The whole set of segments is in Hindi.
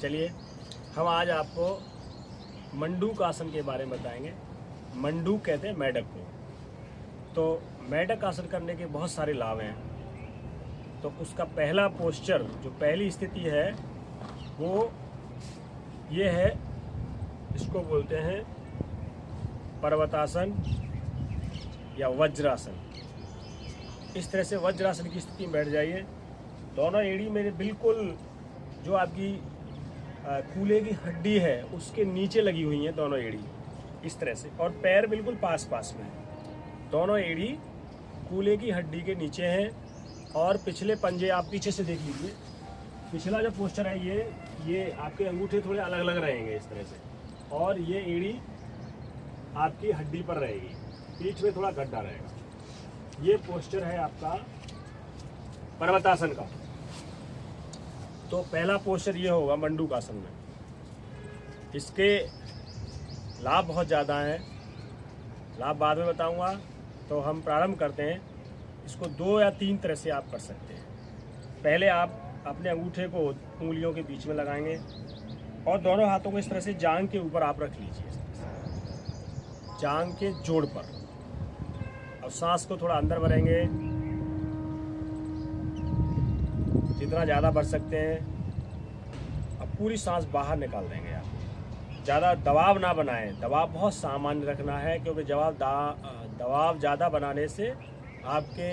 चलिए हम आज आपको मंडूक आसन के बारे में बताएंगे। मंडूक कहते हैं मेढक को। तो मेढक आसन करने के बहुत सारे लाभ हैं। तो उसका पहला पोस्चर, जो पहली स्थिति है वो ये है, इसको बोलते हैं पर्वतासन या वज्रासन। इस तरह से वज्रासन की स्थिति में बैठ जाइए। दोनों एड़ी मेरे बिल्कुल जो आपकी कूल्हे की हड्डी है उसके नीचे लगी हुई हैं दोनों एड़ी, इस तरह से, और पैर बिल्कुल पास पास में हैं। दोनों एड़ी कूल्हे की हड्डी के नीचे हैं और पिछले पंजे आप पीछे से देख लीजिए। पिछला जो पोस्चर है ये आपके अंगूठे थोड़े अलग अलग रहेंगे इस तरह से, और ये एड़ी आपकी हड्डी पर रहेगी, पीठ में थोड़ा गड्ढा रहेगा। ये पोस्चर है आपका पर्वतासन का। तो पहला पोस्चर ये होगा मंडूक आसन में। इसके लाभ बहुत ज़्यादा हैं, लाभ बाद में बताऊंगा। तो हम प्रारंभ करते हैं। इसको 2 या 3 तरह से आप कर सकते हैं। पहले आप अपने अंगूठे को उंगलियों के बीच में लगाएंगे और दोनों हाथों को इस तरह से जांघ के ऊपर आप रख लीजिए, इस तरह से जांघ के जोड़ पर। और सांस को थोड़ा अंदर भरेंगे, जितना ज़्यादा भर सकते हैं। अब पूरी सांस बाहर निकाल देंगे आप। ज़्यादा दबाव ना बनाएं, दबाव बहुत सामान्य रखना है, क्योंकि दबाव ज़्यादा बनाने से आपके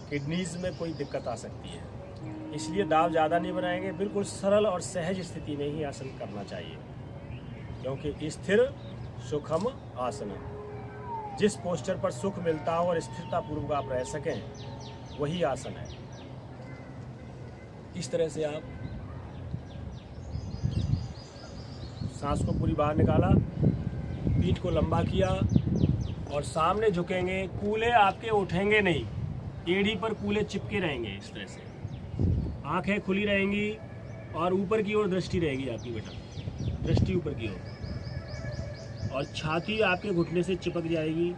किडनीज में कोई दिक्कत आ सकती है। इसलिए दाब ज़्यादा नहीं बनाएंगे। बिल्कुल सरल और सहज स्थिति में ही आसन करना चाहिए, क्योंकि स्थिर सुखम आसन, जिस पोस्चर पर सुख मिलता हो और स्थिरता पूर्वक आप रह सकें, वही आसन है। इस तरह से आप सांस को पूरी बाहर निकाला, पीठ को लंबा किया और सामने झुकेंगे। कूल्हे आपके उठेंगे नहीं, एड़ी पर कूल्हे चिपके रहेंगे इस तरह से। आंखें खुली रहेंगी और ऊपर की ओर दृष्टि रहेगी आपकी, बेटा, दृष्टि ऊपर की ओर, और छाती आपके घुटने से चिपक जाएगी।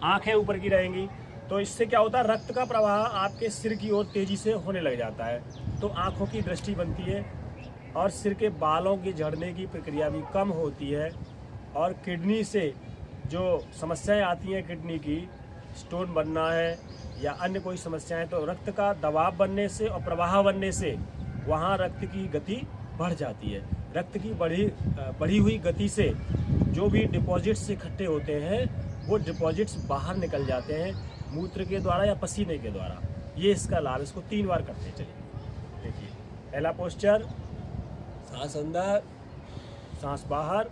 आंखें ऊपर की रहेंगी। तो इससे क्या होता है, रक्त का प्रवाह आपके सिर की ओर तेजी से होने लग जाता है। तो आंखों की दृष्टि बनती है और सिर के बालों के झड़ने की प्रक्रिया भी कम होती है। और किडनी से जो समस्याएं आती हैं, किडनी की स्टोन बनना है या अन्य कोई समस्याएं, तो रक्त का दबाव बनने से और प्रवाह बनने से वहाँ रक्त की गति बढ़ जाती है। रक्त की बढ़ी हुई गति से जो भी डिपॉजिट्स इकट्ठे होते हैं वो डिपॉजिट्स बाहर निकल जाते हैं, मूत्र के द्वारा या पसीने के द्वारा। ये इसका लाभ। इसको 3 बार करते हैं। चलिए देखिए, पहला पोस्चर, सांस अंदर, सांस बाहर,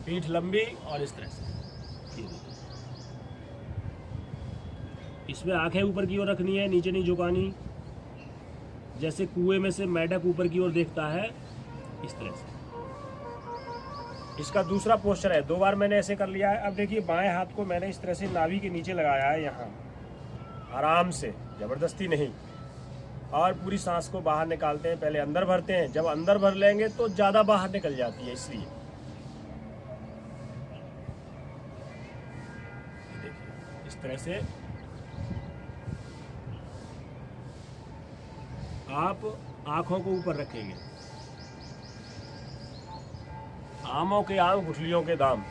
पीठ लंबी और इस तरह से। इसमें आंखें ऊपर की ओर रखनी है, नीचे नहीं झुकानी। जैसे कुएं में से मेढक ऊपर की ओर देखता है, इस तरह से। इसका दूसरा पोस्चर है। 2 बार मैंने ऐसे कर लिया है। अब देखिए, बाएं हाथ को मैंने इस तरह से नाभि के नीचे लगाया है, यहाँ आराम से, जबरदस्ती नहीं। और पूरी सांस को बाहर निकालते हैं। पहले अंदर भरते हैं, जब अंदर भर लेंगे तो ज़्यादा बाहर निकल जाती है, इसलिए देखिए इस तरह से आप आंखों को ऊपर रखेंगे। आमों के आम, गुठलियों के दाम।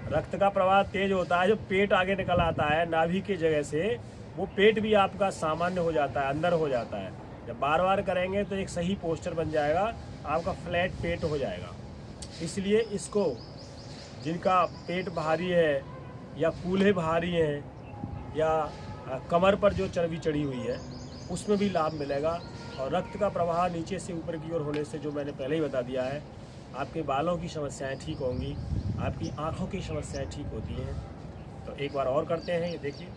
रक्त का प्रवाह तेज होता है, जो पेट आगे निकल आता है नाभि की जगह से, वो पेट भी आपका सामान्य हो जाता है, अंदर हो जाता है। जब बार बार करेंगे तो एक सही पोस्चर बन जाएगा, आपका फ्लैट पेट हो जाएगा। इसलिए इसको, जिनका पेट भारी है या कूल्हे भारी हैं या कमर पर जो चर्बी चढ़ी हुई है, उसमें भी लाभ मिलेगा। और रक्त का प्रवाह नीचे से ऊपर की ओर होने से, जो मैंने पहले ही बता दिया है, आपके बालों की समस्याएं ठीक होंगी, आपकी आंखों की समस्याएं ठीक होती हैं। तो एक बार और करते हैं, ये देखिए।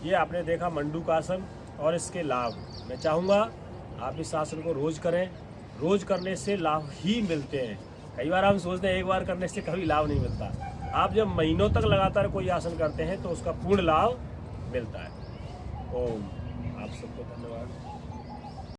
ये आपने देखा मंडूक आसन और इसके लाभ। मैं चाहूँगा आप इस आसन को रोज़ करें। रोज़ करने से लाभ ही मिलते हैं। कई बार हम सोचते हैं एक बार करने से कभी लाभ नहीं मिलता। आप जब महीनों तक लगातार कोई आसन करते हैं तो उसका पूर्ण लाभ मिलता है। ओम। आप सबको धन्यवाद।